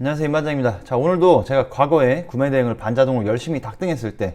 안녕하세요, 임반장입니다. 자, 오늘도 제가 과거에 구매 대행을 반자동으로 열심히 닥등했을 때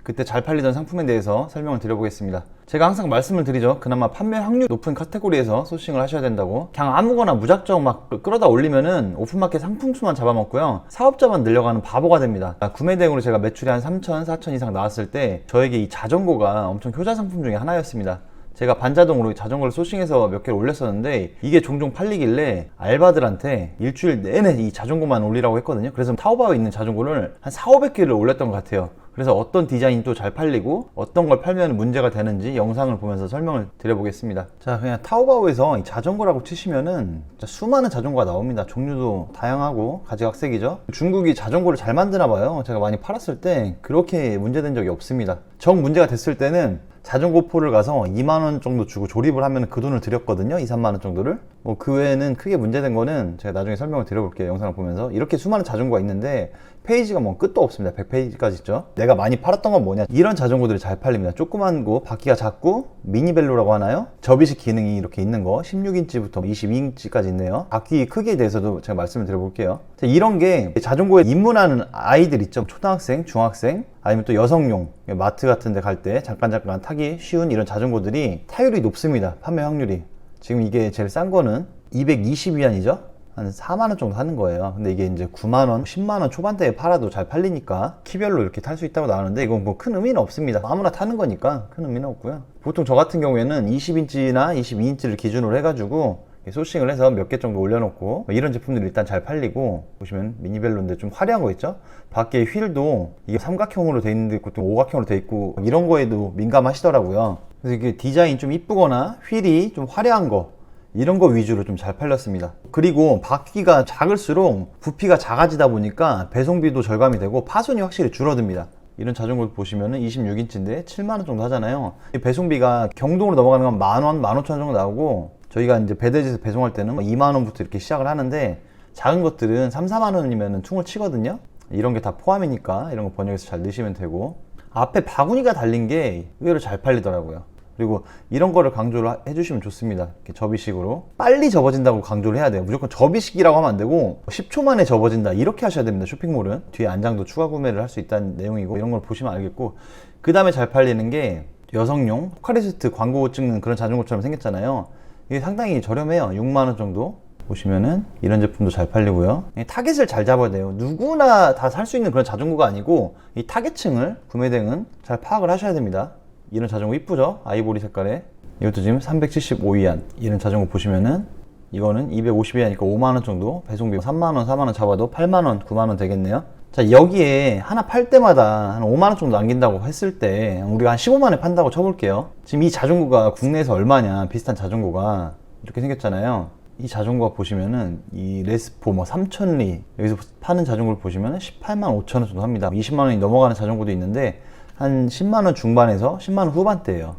그때 잘 팔리던 상품에 대해서 설명을 드려보겠습니다. 제가 항상 말씀을 드리죠. 그나마 판매 확률 높은 카테고리에서 소싱을 하셔야 된다고. 그냥 아무거나 무작정 막 끌어다 올리면은 오픈마켓 상품수만 잡아먹고요, 사업자만 늘려가는 바보가 됩니다. 구매 대행으로 제가 매출이 한 3천, 4천 이상 나왔을 때 저에게 이 자전거가 엄청 효자 상품 중에 하나였습니다. 제가 반자동으로 자전거를 소싱해서 몇 개를 올렸었는데 이게 종종 팔리길래 알바들한테 일주일 내내 이 자전거만 올리라고 했거든요. 그래서 타오바오에 있는 자전거를 한 4,500개를 올렸던 것 같아요. 그래서 어떤 디자인이 또 잘 팔리고 어떤 걸 팔면 문제가 되는지 영상을 보면서 설명을 드려보겠습니다. 자, 그냥 타오바오에서 이 자전거라고 치시면은 수많은 자전거가 나옵니다. 종류도 다양하고 가지각색이죠. 중국이 자전거를 잘 만드나 봐요. 제가 많이 팔았을 때 그렇게 문제된 적이 없습니다. 정 문제가 됐을 때는 자전거 포를 가서 2만원 정도 주고 조립을 하면 그 돈을 드렸거든요. 2, 3만원 정도를. 그 외에는 크게 문제된 거는 제가 나중에 설명을 드려볼게요. 영상을 보면서. 이렇게 수많은 자전거가 있는데 페이지가 뭐 끝도 없습니다. 100페이지까지 있죠. 내가 많이 팔았던 건 뭐냐, 이런 자전거들이 잘 팔립니다. 조그만 거, 바퀴가 작고 미니벨로라고 하나요? 접이식 기능이 이렇게 있는 거 16인치부터 22인치까지 있네요. 바퀴 크기에 대해서도 제가 말씀을 드려볼게요. 이런 게 자전거에 입문하는 아이들 있죠. 초등학생, 중학생, 아니면 또 여성용 마트 같은 데 갈 때 잠깐 타기 쉬운 이런 자전거들이 타율이 높습니다. 판매 확률이. 지금 이게 제일 싼 거는 220위안이죠. 한 4만원 정도 하는 거예요. 근데 이게 이제 9만원, 10만원 초반대에 팔아도 잘 팔리니까 키별로 이렇게 탈 수 있다고 나오는데 이건 뭐 큰 의미는 없습니다. 아무나 타는 거니까 큰 의미는 없고요. 보통 저 같은 경우에는 20인치나 22인치를 기준으로 해가지고 소싱을 해서 몇 개 정도 올려놓고 이런 제품들이 일단 잘 팔리고, 보시면 미니벨로인데 좀 화려한 거 있죠? 밖에 휠도 이게 삼각형으로 돼 있는데 또 오각형으로 돼 있고 이런 거에도 민감하시더라고요. 그래서 이게 디자인 좀 이쁘거나 휠이 좀 화려한 거, 이런 거 위주로 좀 잘 팔렸습니다. 그리고 바퀴가 작을수록 부피가 작아지다 보니까 배송비도 절감이 되고 파손이 확실히 줄어듭니다. 이런 자전거 보시면은 26인치인데 7만원 정도 하잖아요. 배송비가 경동으로 넘어가는 건 만원, 15,000원 정도 나오고, 저희가 이제 배대지에서 배송할 때는 2만원부터 이렇게 시작을 하는데 작은 것들은 3, 4만원이면 퉁을 치거든요. 이런 게 다 포함이니까 이런 거 번역해서 잘 넣으시면 되고, 앞에 바구니가 달린 게 의외로 잘 팔리더라고요. 그리고 이런 거를 강조를 해주시면 좋습니다. 이렇게 접이식으로 빨리 접어진다고 강조를 해야 돼요. 무조건 접이식이라고 하면 안 되고 10초 만에 접어진다 이렇게 하셔야 됩니다. 쇼핑몰은 뒤에 안장도 추가 구매를 할 수 있다는 내용이고, 이런 걸 보시면 알겠고, 그 다음에 잘 팔리는 게 여성용 포카리스트 광고 찍는 그런 자전거처럼 생겼잖아요. 이게 상당히 저렴해요. 6만원 정도. 보시면은 이런 제품도 잘 팔리고요. 타겟을 잘 잡아야 돼요. 누구나 다 살 수 있는 그런 자전거가 아니고 이 타겟층을 구매 대행은 잘 파악을 하셔야 됩니다. 이런 자전거 이쁘죠? 아이보리 색깔에. 이것도 지금 375위안. 이런 자전거 보시면은 이거는 250위안이니까 5만원 정도, 배송비 3만원, 4만원 잡아도 8만원, 9만원 되겠네요. 자, 여기에 하나 팔 때마다 한 5만원 정도 남긴다고 했을 때 우리가 한 15만원에 판다고 쳐볼게요. 지금 이 자전거가 국내에서 얼마냐, 비슷한 자전거가 이렇게 생겼잖아요. 이 자전거 보시면은 이 레스포 뭐 3000리 여기서 파는 자전거를 보시면은 18만 5천원 정도 합니다. 20만원이 넘어가는 자전거도 있는데 한 10만원 중반에서 10만원 후반대예요.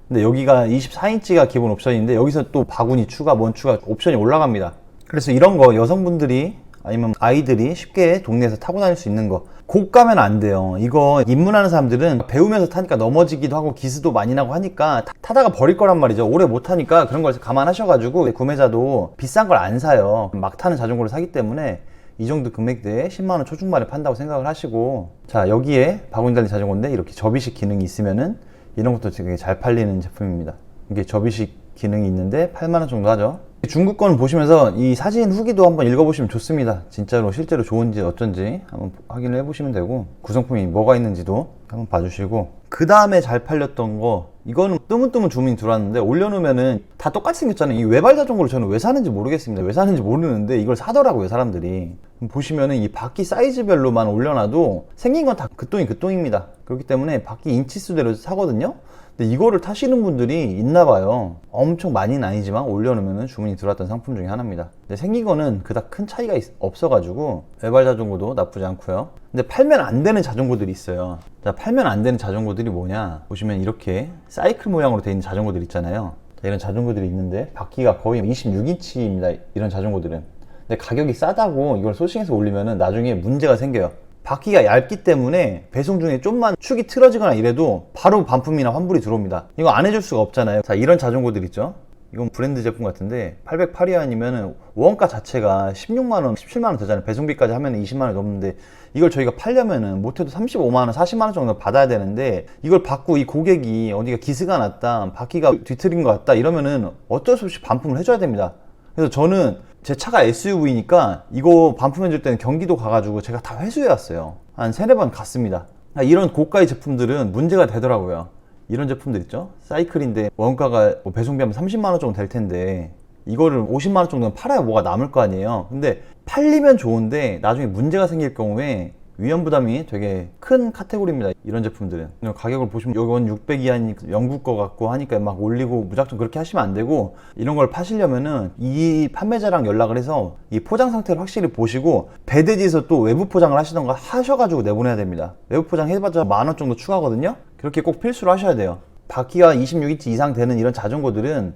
근데 여기가 24인치가 기본 옵션인데 여기서 또 바구니 추가, 뭔 추가 옵션이 올라갑니다. 그래서 이런 거 여성분들이 아니면 아이들이 쉽게 동네에서 타고 다닐 수 있는 거, 고가면 안 돼요. 이거 입문하는 사람들은 배우면서 타니까 넘어지기도 하고 기스도 많이 나고 하니까 타다가 버릴 거란 말이죠. 오래 못 타니까 그런 걸 감안하셔가지고 구매자도 비싼 걸 안 사요. 막 타는 자전거를 사기 때문에 이 정도 금액대에 10만원 초중반에 판다고 생각을 하시고, 자, 여기에 바구니 달린 자전거인데 이렇게 접이식 기능이 있으면은 이런 것도 되게 잘 팔리는 제품입니다. 이게 접이식 기능이 있는데 8만원 정도 하죠. 중국 거는 보시면서 이 사진 후기도 한번 읽어보시면 좋습니다. 진짜로 실제로 좋은지 어쩐지 한번 확인을 해보시면 되고, 구성품이 뭐가 있는지도 한번 봐주시고, 그 다음에 잘 팔렸던 거, 이거는 뜨문뜨문 주문이 들어왔는데 올려놓으면은 다 똑같이 생겼잖아요. 이 외발 자전거를 저는 왜 사는지 모르겠습니다. 왜 사는지 모르는데 이걸 사더라고요, 사람들이. 보시면은 이 바퀴 사이즈별로만 올려놔도 생긴 건 다 그 똥이 그 똥입니다. 그렇기 때문에 바퀴 인치수대로 사거든요. 근데 이거를 타시는 분들이 있나 봐요. 엄청 많이는 아니지만 올려놓으면 주문이 들어왔던 상품 중에 하나입니다. 근데 생긴 거는 그닥 큰 차이가 없어가지고 외발 자전거도 나쁘지 않고요. 근데 팔면 안 되는 자전거들이 있어요. 자, 팔면 안 되는 자전거들이 뭐냐, 보시면 이렇게 사이클 모양으로 되어 있는 자전거들 있잖아요. 자, 이런 자전거들이 있는데 바퀴가 거의 26인치입니다. 이런 자전거들은. 근데 가격이 싸다고 이걸 소싱해서 올리면은 나중에 문제가 생겨요. 바퀴가 얇기 때문에 배송 중에 좀만 축이 틀어지거나 이래도 바로 반품이나 환불이 들어옵니다. 이거 안 해줄 수가 없잖아요. 자, 이런 자전거들 있죠. 이건 브랜드 제품 같은데 808위안이면 원가 자체가 16만원, 17만원 되잖아요. 배송비까지 하면 20만원 넘는데 이걸 저희가 팔려면은 못해도 35만원, 40만원 정도 받아야 되는데 이걸 받고 이 고객이 어디가 기스가 났다, 바퀴가 뒤틀린 것 같다 이러면은 어쩔 수 없이 반품을 해줘야 됩니다. 그래서 저는 제 차가 SUV니까 이거 반품해줄 때는 경기도 가가지고 제가 다 회수해 왔어요. 한 3-4번 갔습니다. 이런 고가의 제품들은 문제가 되더라고요. 이런 제품들 있죠? 사이클인데 원가가 뭐 배송비하면 30만원 정도 될 텐데 이거를 50만원 정도는 팔아야 뭐가 남을 거 아니에요. 근데 팔리면 좋은데 나중에 문제가 생길 경우에 위험 부담이 되게 큰 카테고리입니다. 이런 제품들은 가격을 보시면 이건 600이하니 영국 거 같고 하니까 막 올리고 무작정 그렇게 하시면 안 되고, 이런 걸 파시려면은 이 판매자랑 연락을 해서 이 포장 상태를 확실히 보시고 배대지에서 또 외부 포장을 하시던가 하셔가지고 내보내야 됩니다. 외부 포장 해봤자 만원 정도 추가거든요. 그렇게 꼭 필수로 하셔야 돼요. 바퀴가 26인치 이상 되는 이런 자전거들은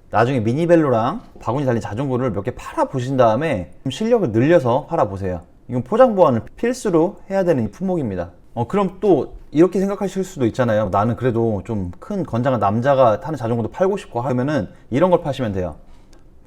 나중에 미니벨로랑 바구니 달린 자전거를 몇 개 팔아 보신 다음에 좀 실력을 늘려서 팔아 보세요. 이건 포장 보완을 필수로 해야 되는 품목입니다. 그럼 또 이렇게 생각하실 수도 있잖아요. 나는 그래도 좀 큰 건장한 남자가 타는 자전거도 팔고 싶고 하면은 이런 걸 파시면 돼요.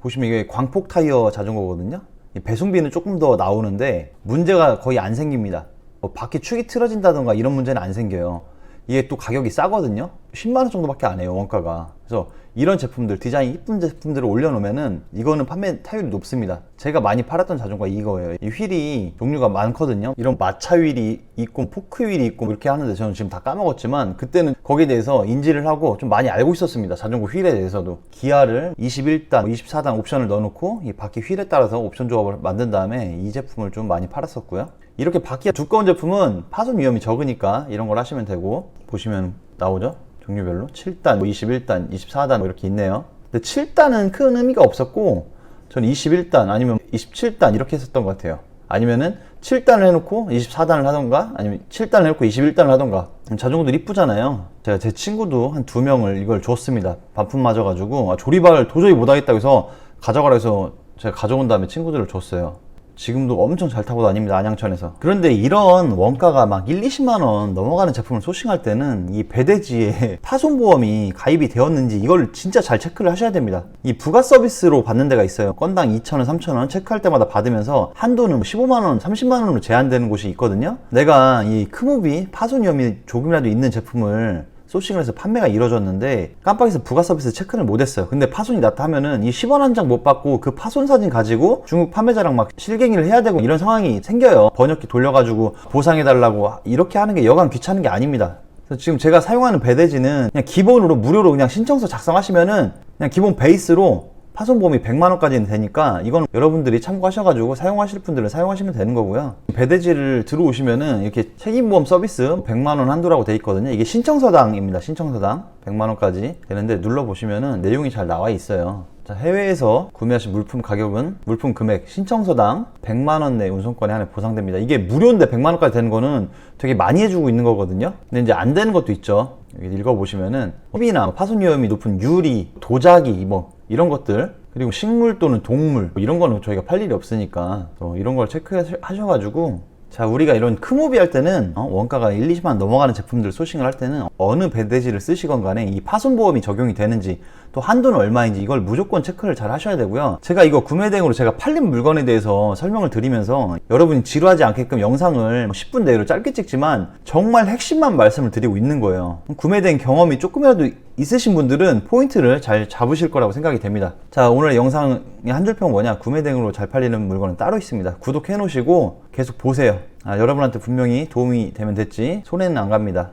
보시면 이게 광폭 타이어 자전거거든요. 배송비는 조금 더 나오는데 문제가 거의 안 생깁니다. 바퀴 축이 틀어진다던가 이런 문제는 안 생겨요. 이게 또 가격이 싸거든요. 10만원 정도밖에 안 해요, 원가가. 그래서 이런 제품들, 디자인 이쁜 제품들을 올려놓으면은 이거는 판매 타율이 높습니다. 제가 많이 팔았던 자전거가 이거예요. 이 휠이 종류가 많거든요. 이런 마차 휠이 있고 포크 휠이 있고 이렇게 하는데 저는 지금 다 까먹었지만 그때는 거기에 대해서 인지를 하고 좀 많이 알고 있었습니다. 자전거 휠에 대해서도. 기아를 21단, 24단 옵션을 넣어놓고 이 바퀴 휠에 따라서 옵션 조합을 만든 다음에 이 제품을 좀 많이 팔았었고요. 이렇게 바퀴가 두꺼운 제품은 파손 위험이 적으니까 이런 걸 하시면 되고, 보시면 나오죠? 종류별로 7단, 21단, 24단 이렇게 있네요. 근데 7단은 큰 의미가 없었고 저는 21단 아니면 27단 이렇게 했었던 것 같아요. 아니면은 7단을 해놓고 24단을 하던가, 아니면 7단을 해놓고 21단을 하던가. 자전거들 이쁘잖아요. 제가 제 친구도 한 2명을 이걸 줬습니다. 반품 맞아가지고 조립을 도저히 못하겠다고 해서 가져가라 해서 제가 가져온 다음에 친구들을 줬어요. 지금도 엄청 잘 타고 다닙니다, 안양천에서. 그런데 이런 원가가 막 1-20만원 넘어가는 제품을 소싱할 때는 이 배대지에 파손보험이 가입이 되었는지 이걸 진짜 잘 체크를 하셔야 됩니다. 이 부가 서비스로 받는 데가 있어요. 건당 2,000원, 3,000원 체크할 때마다 받으면서 한도는 15만원, 30만원으로 제한되는 곳이 있거든요. 내가 이 크무비 파손 위험이 조금이라도 있는 제품을 소싱을 해서 판매가 이루어졌는데 깜빡해서 부가 서비스 체크를 못했어요. 근데 파손이 났다 하면은 이 10원 한 장 못 받고 그 파손 사진 가지고 중국 판매자랑 막 실갱이를 해야 되고 이런 상황이 생겨요. 번역기 돌려가지고 보상해달라고 이렇게 하는 게 여간 귀찮은 게 아닙니다. 그래서 지금 제가 사용하는 배대지는 그냥 기본으로 무료로 그냥 신청서 작성하시면은 그냥 기본 베이스로 파손보험이 100만원까지는 되니까 이건 여러분들이 참고하셔가지고 사용하실 분들은 사용하시면 되는 거고요. 배대지를 들어오시면은 이렇게 책임보험 서비스 100만원 한도라고 돼 있거든요. 이게 신청서당입니다. 신청서당 100만원까지 되는데 눌러보시면은 내용이 잘 나와 있어요. 자, 해외에서 구매하신 물품 가격은 물품 금액 신청서당 100만원 내 운송권에 한해 보상됩니다. 이게 무료인데 100만원까지 되는 거는 되게 많이 해주고 있는 거거든요. 근데 이제 안 되는 것도 있죠. 여기 읽어보시면은 소비나 파손 위험이 높은 유리, 도자기 뭐 이런 것들, 그리고 식물 또는 동물 이런 거는 저희가 팔 일이 없으니까 이런 걸 체크하셔가지고, 자, 우리가 이런 크무비 할 때는 원가가 1-20만 넘어가는 제품들 소싱을 할 때는 어느 배대지를 쓰시건 간에 이 파손보험이 적용이 되는지 또 한도는 얼마인지 이걸 무조건 체크를 잘 하셔야 되고요. 제가 이거 구매 대행으로 제가 팔린 물건에 대해서 설명을 드리면서 여러분이 지루하지 않게끔 영상을 10분 내로 짧게 찍지만 정말 핵심만 말씀을 드리고 있는 거예요. 구매 대행 경험이 조금이라도 있으신 분들은 포인트를 잘 잡으실 거라고 생각이 됩니다. 자, 오늘 영상의 한 줄평 뭐냐, 구매 대행으로 잘 팔리는 물건은 따로 있습니다. 구독해 놓으시고 계속 보세요. 여러분한테 분명히 도움이 되면 됐지 손해는 안 갑니다.